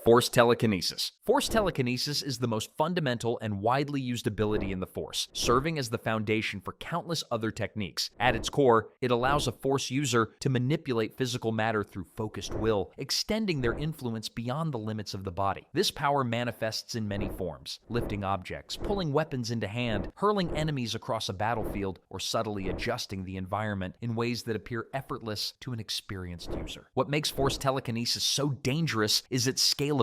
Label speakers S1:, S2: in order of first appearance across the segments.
S1: Force telekinesis. Force telekinesis is the most fundamental and widely used ability in the Force, serving as the foundation for countless other techniques. At its core, it allows a Force user to manipulate physical matter through focused will, extending their influence beyond the limits of the body. This power manifests in many forms: lifting objects, pulling weapons into hand, hurling enemies across a battlefield, or subtly adjusting the environment in ways that appear effortless to an experienced user. What makes Force telekinesis so dangerous is its scalability.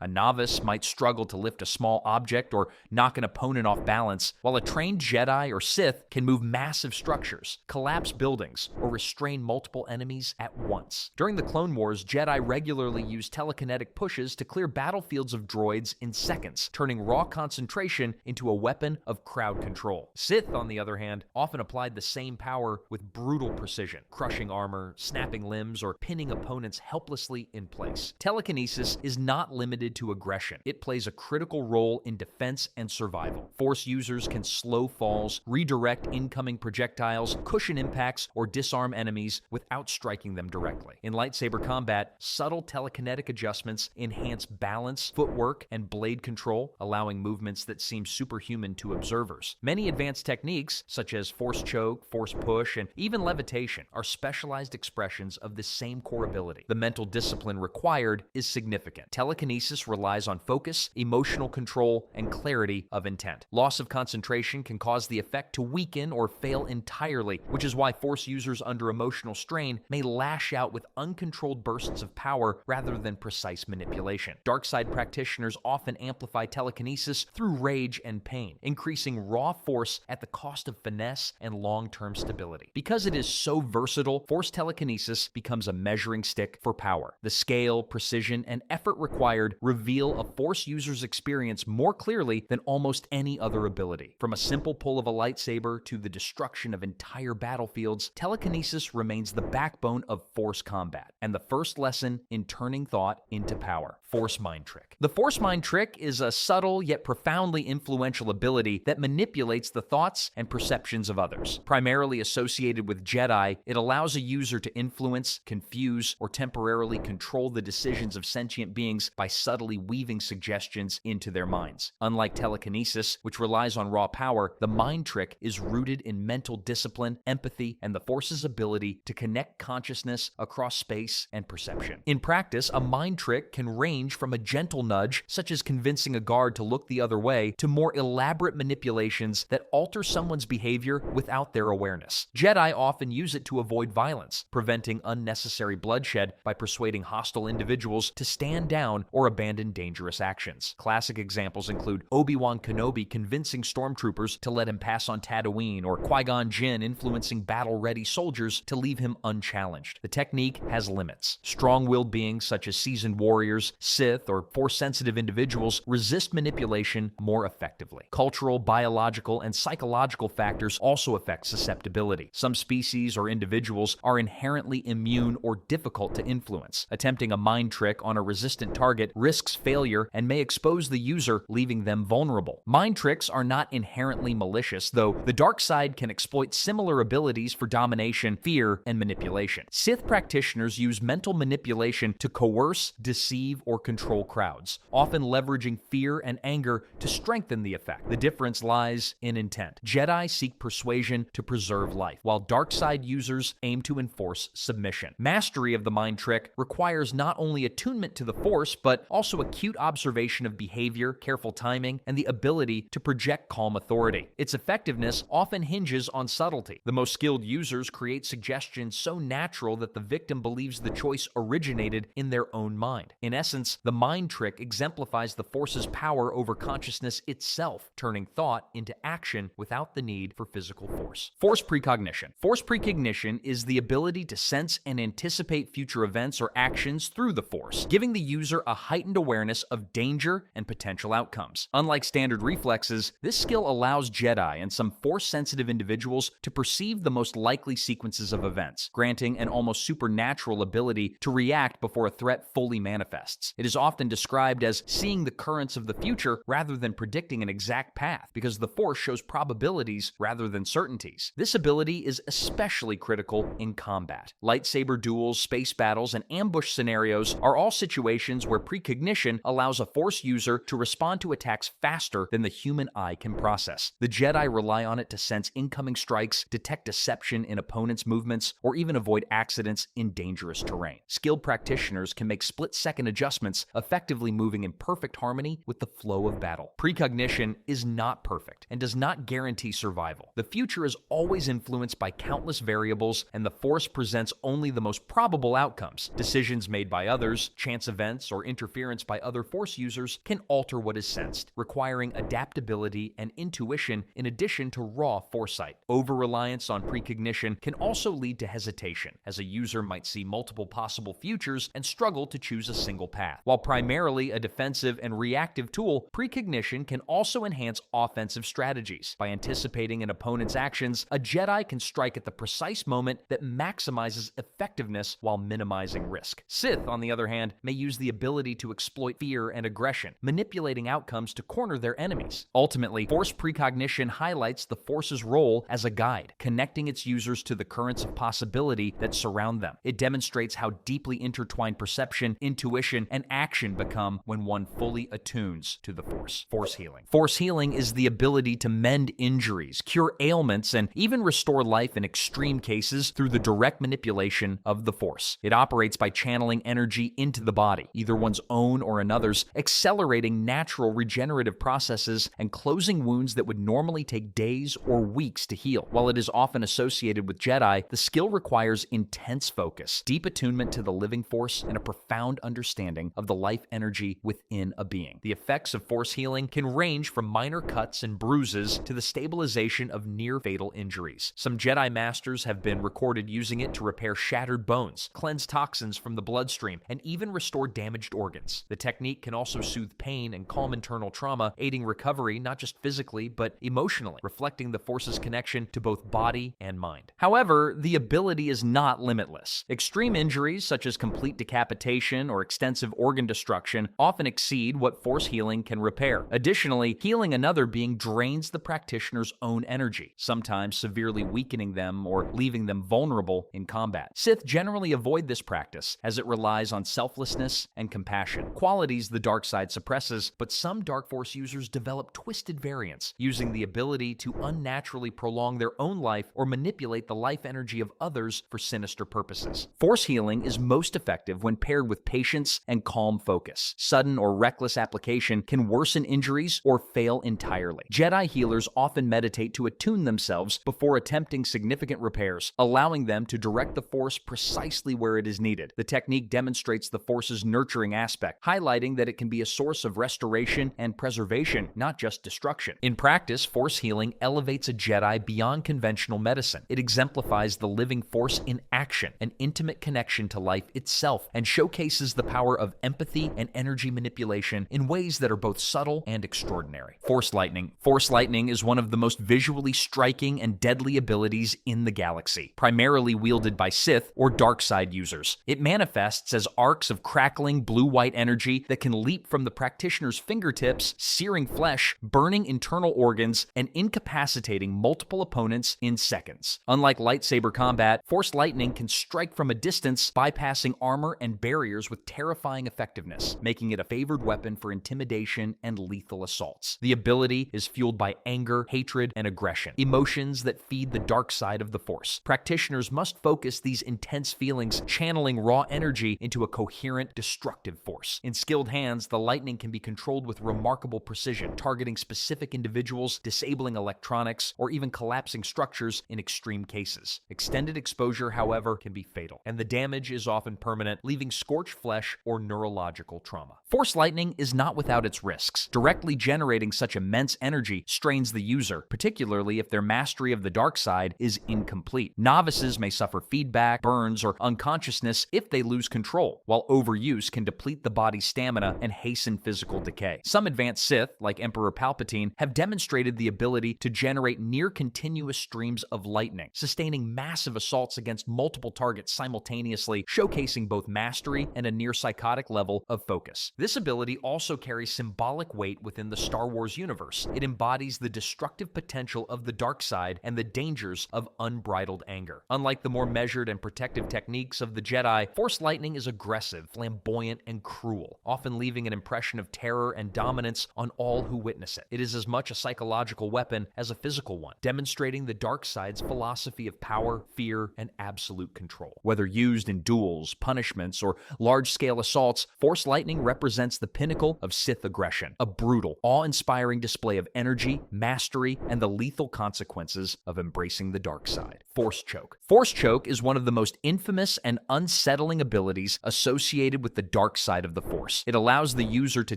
S1: A novice might struggle to lift a small object or knock an opponent off balance, while a trained Jedi or Sith can move massive structures, collapse buildings, or restrain multiple enemies at once. During the Clone Wars, Jedi regularly used telekinetic pushes to clear battlefields of droids in seconds, turning raw concentration into a weapon of crowd control. Sith, on the other hand, often applied the same power with brutal precision, crushing armor, snapping limbs, or pinning opponents helplessly in place. Telekinesis is not limited to aggression. It plays a critical role in defense and survival. Force users can slow falls, redirect incoming projectiles, cushion impacts, or disarm enemies without striking them directly. In lightsaber combat, subtle telekinetic adjustments enhance balance, footwork, and blade control, allowing movements that seem superhuman to observers. Many advanced techniques, such as force choke, force push, and even levitation, are specialized expressions of this same core ability. The mental discipline required is significant. Telekinesis relies on focus, emotional control, and clarity of intent. Loss of concentration can cause the effect to weaken or fail entirely, which is why Force users under emotional strain may lash out with uncontrolled bursts of power rather than precise manipulation. Darkside practitioners often amplify telekinesis through rage and pain, increasing raw force at the cost of finesse and long-term stability. Because it is so versatile, Force telekinesis becomes a measuring stick for power. The scale, precision, and effort required reveal a Force user's experience more clearly than almost any other ability. From a simple pull of a lightsaber to the destruction of entire battlefields, telekinesis remains the backbone of Force combat, and the first lesson in turning thought into power. Force Mind Trick. The Force Mind Trick is a subtle yet profoundly influential ability that manipulates the thoughts and perceptions of others. Primarily associated with Jedi, it allows a user to influence, confuse, or temporarily control the decisions of sentient beings by subtly weaving suggestions into their minds. Unlike telekinesis, which relies on raw power, the mind trick is rooted in mental discipline, empathy, and the Force's ability to connect consciousness across space and perception. In practice, a mind trick can range from a gentle nudge, such as convincing a guard to look the other way, to more elaborate manipulations that alter someone's behavior without their awareness. Jedi often use it to avoid violence, preventing unnecessary bloodshed by persuading hostile individuals to stand down or abandon dangerous actions. Classic examples include Obi-Wan Kenobi convincing stormtroopers to let him pass on Tatooine, or Qui-Gon Jinn influencing battle-ready soldiers to leave him unchallenged. The technique has limits. Strong-willed beings such as seasoned warriors, Sith, or Force-sensitive individuals resist manipulation more effectively. Cultural, biological, and psychological factors also affect susceptibility. Some species or individuals are inherently immune or difficult to influence. Attempting a mind trick on a resistant target risks failure and may expose the user, leaving them vulnerable. Mind tricks are not inherently malicious, though the dark side can exploit similar abilities for domination, fear, and manipulation. Sith practitioners use mental manipulation to coerce, deceive, or control crowds, often leveraging fear and anger to strengthen the effect. The difference lies in intent. Jedi seek persuasion to preserve life, while dark side users aim to enforce submission. Mastery of the mind trick requires not only attunement to the Force, but also acute observation of behavior, careful timing, and the ability to project calm authority. Its effectiveness often hinges on subtlety. The most skilled users create suggestions so natural that the victim believes the choice originated in their own mind. In essence, the mind trick exemplifies the Force's power over consciousness itself, turning thought into action without the need for physical force. Force precognition. Force precognition is the ability to sense and anticipate future events or actions through the Force, giving the user a heightened awareness of danger and potential outcomes. Unlike standard reflexes, this skill allows Jedi and some Force-sensitive individuals to perceive the most likely sequences of events, granting an almost supernatural ability to react before a threat fully manifests. It is often described as seeing the currents of the future rather than predicting an exact path, because the Force shows probabilities rather than certainties. This ability is especially critical in combat. Lightsaber duels, space battles, and ambush scenarios are all situations situations where precognition allows a Force user to respond to attacks faster than the human eye can process. The Jedi rely on it to sense incoming strikes, detect deception in opponents' movements, or even avoid accidents in dangerous terrain. Skilled practitioners can make split-second adjustments, effectively moving in perfect harmony with the flow of battle. Precognition is not perfect and does not guarantee survival. The future is always influenced by countless variables, and the Force presents only the most probable outcomes. Decisions made by others, chance events, or interference by other Force users can alter what is sensed, requiring adaptability and intuition in addition to raw foresight. Over-reliance on precognition can also lead to hesitation, as a user might see multiple possible futures and struggle to choose a single path. While primarily a defensive and reactive tool, precognition can also enhance offensive strategies. By anticipating an opponent's actions, a Jedi can strike at the precise moment that maximizes effectiveness while minimizing risk. Sith, on the other hand, may use the ability to exploit fear and aggression, manipulating outcomes to corner their enemies. Ultimately, Force precognition highlights the Force's role as a guide, connecting its users to the currents of possibility that surround them. It demonstrates how deeply intertwined perception, intuition, and action become when one fully attunes to the Force. Force healing. Force healing is the ability to mend injuries, cure ailments, and even restore life in extreme cases through the direct manipulation of the Force. It operates by channeling energy into the body, either one's own or another's, accelerating natural regenerative processes and closing wounds that would normally take days or weeks to heal. While it is often associated with Jedi, the skill requires intense focus, deep attunement to the living Force, and a profound understanding of the life energy within a being. The effects of Force healing can range from minor cuts and bruises to the stabilization of near-fatal injuries. Some Jedi Masters have been recorded using it to repair shattered bones, cleanse toxins from the bloodstream, and even restore damaged organs. The technique can also soothe pain and calm internal trauma, aiding recovery not just physically but emotionally, reflecting the Force's connection to both body and mind. However, the ability is not limitless. Extreme injuries, such as complete decapitation or extensive organ destruction, often exceed what Force healing can repair. Additionally, healing another being drains the practitioner's own energy, sometimes severely weakening them or leaving them vulnerable in combat. Sith generally avoid this practice, as it relies on selflessness and compassion, qualities the dark side suppresses, but some Dark Force users develop twisted variants, using the ability to unnaturally prolong their own life or manipulate the life energy of others for sinister purposes. Force healing is most effective when paired with patience and calm focus. Sudden or reckless application can worsen injuries or fail entirely. Jedi healers often meditate to attune themselves before attempting significant repairs, allowing them to direct the Force precisely where it is needed. The technique demonstrates the Force's nurturing aspect, highlighting that it can be a source of restoration and preservation, not just destruction. In practice, Force healing elevates a Jedi beyond conventional medicine. It exemplifies the living Force in action, an intimate connection to life itself, and showcases the power of empathy and energy manipulation in ways that are both subtle and extraordinary. Force lightning. Force lightning is one of the most visually striking and deadly abilities in the galaxy, primarily wielded by Sith or dark side users. It manifests as arcs of crackling blue-white energy that can leap from the practitioner's fingertips, searing flesh, burning internal organs, and incapacitating multiple opponents in seconds. Unlike lightsaber combat, Force lightning can strike from a distance, bypassing armor and barriers with terrifying effectiveness, making it a favored weapon for intimidation and lethal assaults. The ability is fueled by anger, hatred, and aggression, emotions that feed the dark side of the Force. Practitioners must focus these intense feelings, channeling raw energy into a coherent, destructive force. In skilled hands, the lightning can be controlled with remarkable precision, targeting specific individuals, disabling electronics, or even collapsing structures in extreme cases. Extended exposure, however, can be fatal, and the damage is often permanent, leaving scorched flesh or neurological trauma. Force lightning is not without its risks. Directly generating such immense energy strains the user, particularly if their mastery of the dark side is incomplete. Novices may suffer feedback, burns, or unconsciousness if they lose control, while overuse can deplete the body's stamina and hasten physical decay. Some advanced Sith, like Emperor Palpatine, have demonstrated the ability to generate near-continuous streams of lightning, sustaining massive assaults against multiple targets simultaneously, showcasing both mastery and a near-psychotic level of focus. This ability also carries symbolic weight within the Star Wars universe. It embodies the destructive potential of the dark side and the dangers of unbridled anger. Unlike the more measured and protective techniques of the Jedi, Force lightning is aggressive, flamboyant, flamboyant, and cruel, often leaving an impression of terror and dominance on all who witness it. It is as much a psychological weapon as a physical one, demonstrating the dark side's philosophy of power, fear, and absolute control. Whether used in duels, punishments, or large-scale assaults, Force lightning represents the pinnacle of Sith aggression, a brutal, awe-inspiring display of energy, mastery, and the lethal consequences of embracing the dark side. Force choke. Force choke is one of the most infamous and unsettling abilities associated with the dark side of the Force. It allows the user to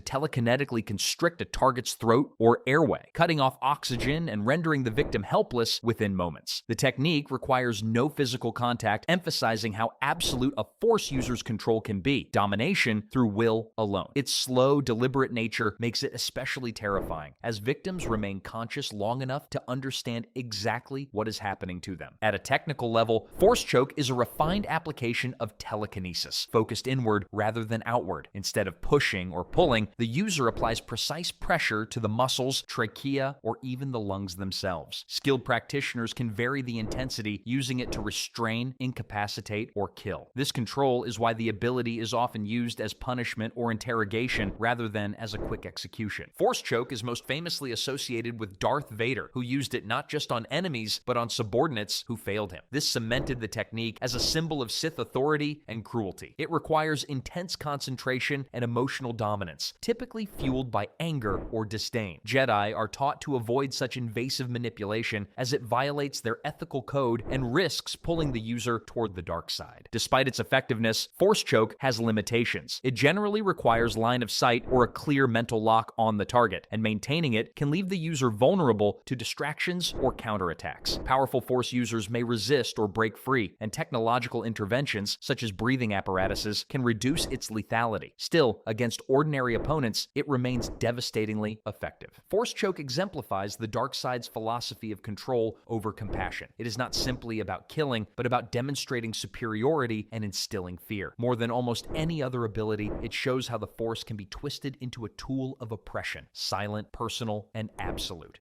S1: telekinetically constrict a target's throat or airway, cutting off oxygen and rendering the victim helpless within moments. The technique requires no physical contact, emphasizing how absolute a Force user's control can be, domination through will alone. Its slow, deliberate nature makes it especially terrifying, as victims remain conscious long enough to understand exactly what is happening to them. At a technical level, Force choke is a refined application of telekinesis, focused inward rather than outward. Instead of pushing or pulling, the user applies precise pressure to the muscles, trachea, or even the lungs themselves. Skilled practitioners can vary the intensity, using it to restrain, incapacitate, or kill. This control is why the ability is often used as punishment or interrogation rather than as a quick execution. Force choke is most famously associated with Darth Vader, who used it not just on enemies, but on subordinates who failed him. This cemented the technique as a symbol of Sith authority and cruelty. It requires intense concentration and emotional dominance, typically fueled by anger or disdain. Jedi are taught to avoid such invasive manipulation, as it violates their ethical code and risks pulling the user toward the dark side. Despite its effectiveness, Force choke has limitations. It generally requires line of sight or a clear mental lock on the target, and maintaining it can leave the user vulnerable to distractions or counterattacks. Powerful Force users may resist or break free, and technological interventions, such as breathing apparatuses, can reduce its lethality. Still, against ordinary opponents, it remains devastatingly effective. Force choke exemplifies the dark side's philosophy of control over compassion. It is not simply about killing, but about demonstrating superiority and instilling fear. More than almost any other ability, it shows how the Force can be twisted into a tool of oppression, silent, personal, and absolute.